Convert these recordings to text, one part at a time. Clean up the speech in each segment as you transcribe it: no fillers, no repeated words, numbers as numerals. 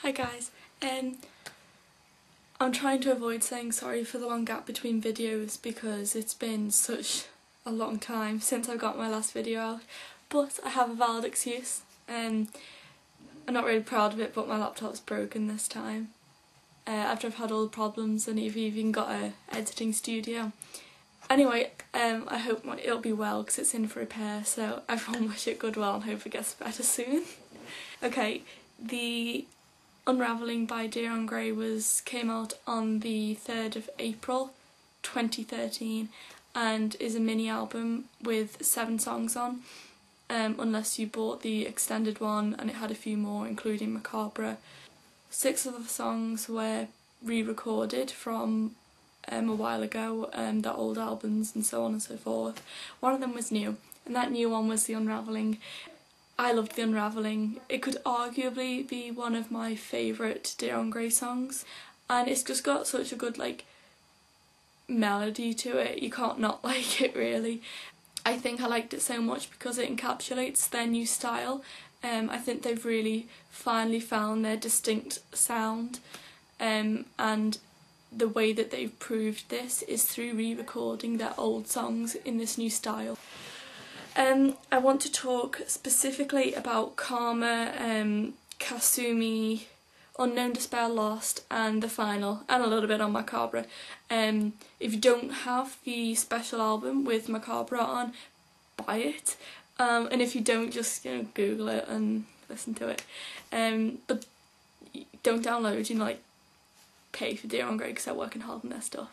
Hi guys, I'm trying to avoid saying sorry for the long gap between videos because it's been such a long time since I got my last video out, but I have a valid excuse. I'm not really proud of it, but my laptop's broken this time. After I've had all the problems and I've even got a editing studio. Anyway, I hope it'll be well because it's in for repair, so everyone wish it good well and hope it gets better soon. Okay, the Unravelling by Dion Gray came out on the 3rd of April 2013 and is a mini album with 7 songs on, unless you bought the extended one and it had a few more including Macabre. 6 of the songs were re-recorded from a while ago, the old albums and so on and so forth. One of them was new, and that new one was the Unravelling. I loved the Unravelling. It could arguably be one of my favourite Dion Gray songs, and it's just got such a good melody to it. You can't not like it really. I think I liked it so much because it encapsulates their new style. I think they've really finally found their distinct sound, and the way that they've proved this is through re-recording their old songs in this new style. I want to talk specifically about Karma, Kasumi, Unknown Despair Lost and the final, and a little bit on Macabre. If you don't have the special album with Macabre on, buy it. And if you don't, just Google it and listen to it. But don't download, pay for Dion Gray because they're working hard on their stuff.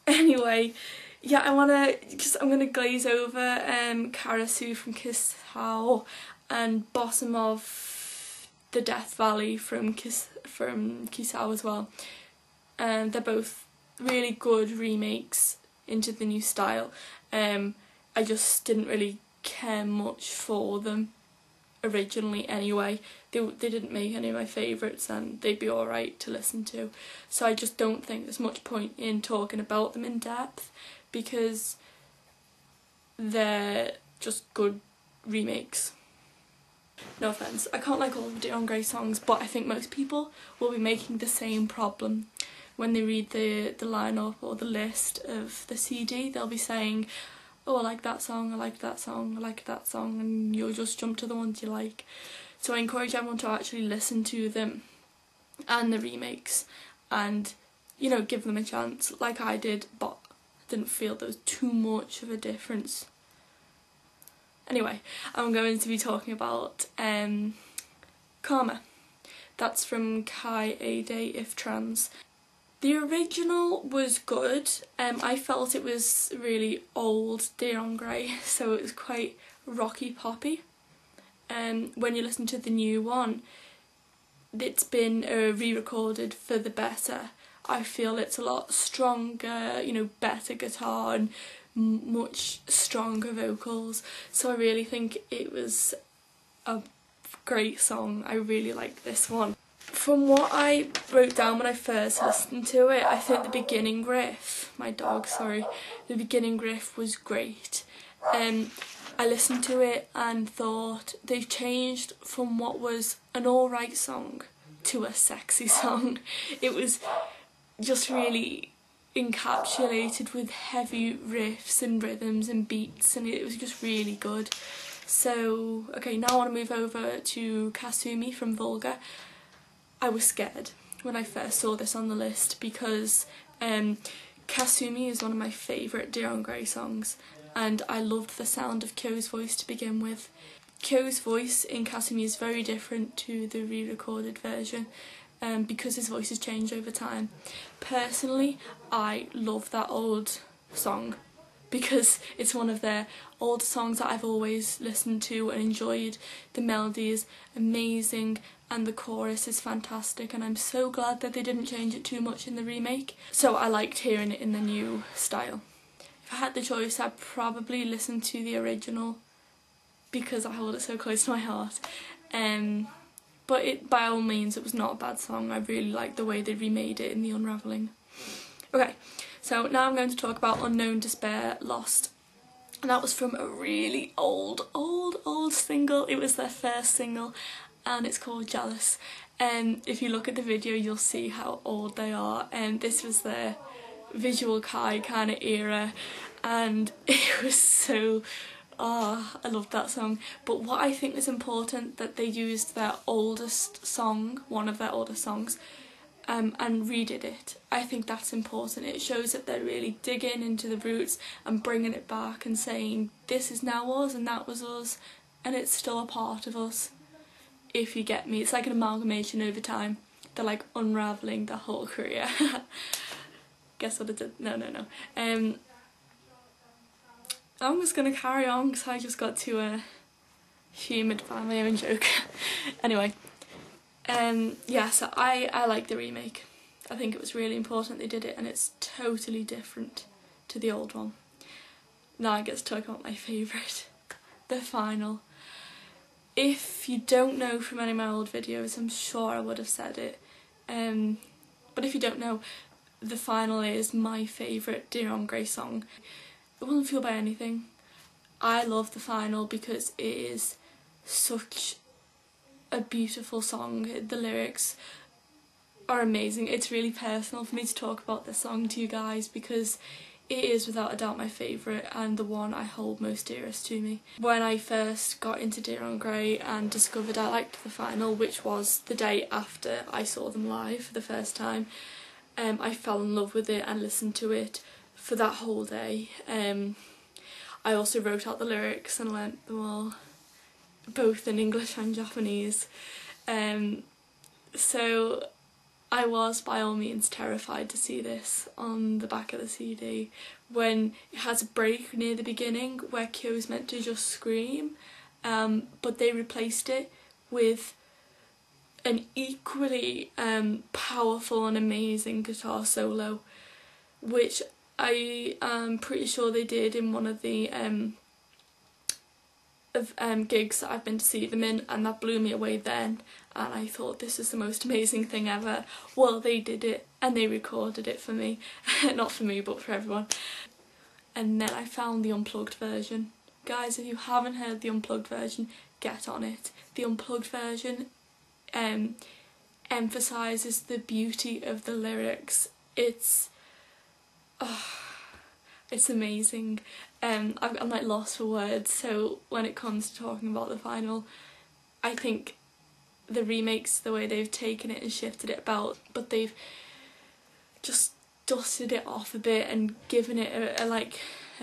Anyway, yeah, I'm gonna glaze over Karasu from Kiss How and Bottom of the Death Valley from Kiss How as well. They're both really good remakes into the new style. I just didn't really care much for them originally anyway. They didn't make any of my favourites and they'd be alright to listen to, so I just don't think there's much point in talking about them in depth because they're just good remakes. No offence, I can't like all of the Dion Gray songs, but I think most people will be making the same problem when they read the lineup or the list of the CD. They'll be saying, oh, I like that song, I like that song, I like that song, and you'll just jump to the ones you like. So I encourage everyone to actually listen to them and the remakes and, give them a chance like I did, but I didn't feel there was too much of a difference. Anyway, I'm going to be talking about Karma. That's from Kai Ade If Trans. The original was good. I felt it was really old Dion Gray, so it was quite rocky poppy. When you listen to the new one, it's been re-recorded for the better. I feel it's a lot stronger, better guitar and much stronger vocals, so I really think it was a great song. I really like this one. From what I wrote down when I first listened to it, I think the beginning riff, the beginning riff was great. I listened to it and thought they've changed from what was an alright song to a sexy song. It was just really encapsulated with heavy riffs and rhythms and beats, and it was just really good. So, okay, now I want to move over to Kasumi from Vulgar. I was scared when I first saw this on the list because Kasumi is one of my favourite Dion Gray songs, and I loved the sound of Kyo's voice to begin with. Kyo's voice in Kasumi is very different to the re-recorded version because his voice has changed over time. Personally, I love that old song because it's one of their old songs that I've always listened to and enjoyed. The melody is amazing and the chorus is fantastic, and I'm so glad that they didn't change it too much in the remake. So I liked hearing it in the new style. If I had the choice, I'd probably listen to the original because I hold it so close to my heart. But by all means, it was not a bad song. I really liked the way they remade it in the Unravelling. Okay, so now I'm going to talk about Unknown Despair Lost. And that was from a really old single. It was their first single and it's called Jealous. If you look at the video you'll see how old they are, and this was their visual kei kind of era, and it was so, I loved that song. But what I think is important, that they used their oldest song, one of their oldest songs, and redid it. I think that's important. It shows that they're really digging into the roots and bringing it back and saying this is now us and that was us and it's still a part of us, if you get me. It's like an amalgamation over time. They're like unravelling their whole career. Guess what I did? No. I'm just gonna carry on because I just got too humoured by my own joke. Anyway. Yeah, so I like the remake. I think it was really important they did it, and it's totally different to the old one. Now I get to talk about my favourite, the final. If you don't know from any of my old videos, I'm sure I would have said it, but if you don't know, the final is my favourite Dear on Grey song. It wasn't fueled by anything. I love the final because it is such a beautiful song. The lyrics are amazing. It's really personal for me to talk about this song to you guys because it is without a doubt my favourite and the one I hold most dearest to me. When I first got into Dear on Grey and discovered I liked the final, which was the day after I saw them live for the first time, I fell in love with it and listened to it for that whole day. I also wrote out the lyrics and learnt them all, both in English and Japanese. So I was by all means terrified to see this on the back of the CD when it has a break near the beginning where Kyo's meant to just scream, but they replaced it with an equally powerful and amazing guitar solo, which I am pretty sure they did in one of the gigs that I've been to see them in, and that blew me away then, and I thought this is the most amazing thing ever. Well, they did it and they recorded it for me. Not for me, but for everyone. And then I found the unplugged version. Guys, if you haven't heard the unplugged version, get on it. The unplugged version emphasises the beauty of the lyrics. It's amazing. I'm like lost for words, so when it comes to talking about the final, I think the remakes, the way they've taken it and shifted it about, but they've just dusted it off a bit and given it a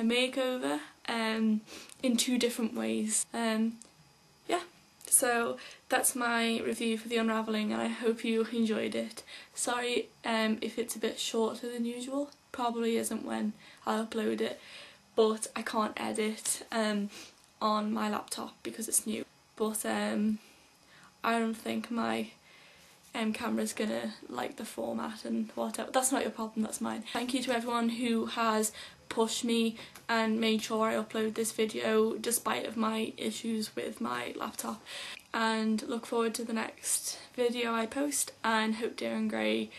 makeover in two different ways. Yeah, so that's my review for the Unravelling, and I hope you enjoyed it. Sorry if it's a bit shorter than usual, probably isn't when I upload it, but I can't edit on my laptop because it's new. But I don't think my camera's gonna like the format and whatever. That's not your problem, that's mine. Thank you to everyone who has pushed me and made sure I upload this video despite of my issues with my laptop. And look forward to the next video I post, and hope Dear on Grey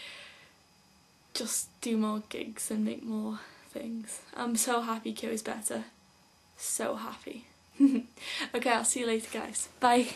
just do more gigs and make more things. I'm so happy Kyo is better. So happy. Okay, I'll see you later guys. Bye.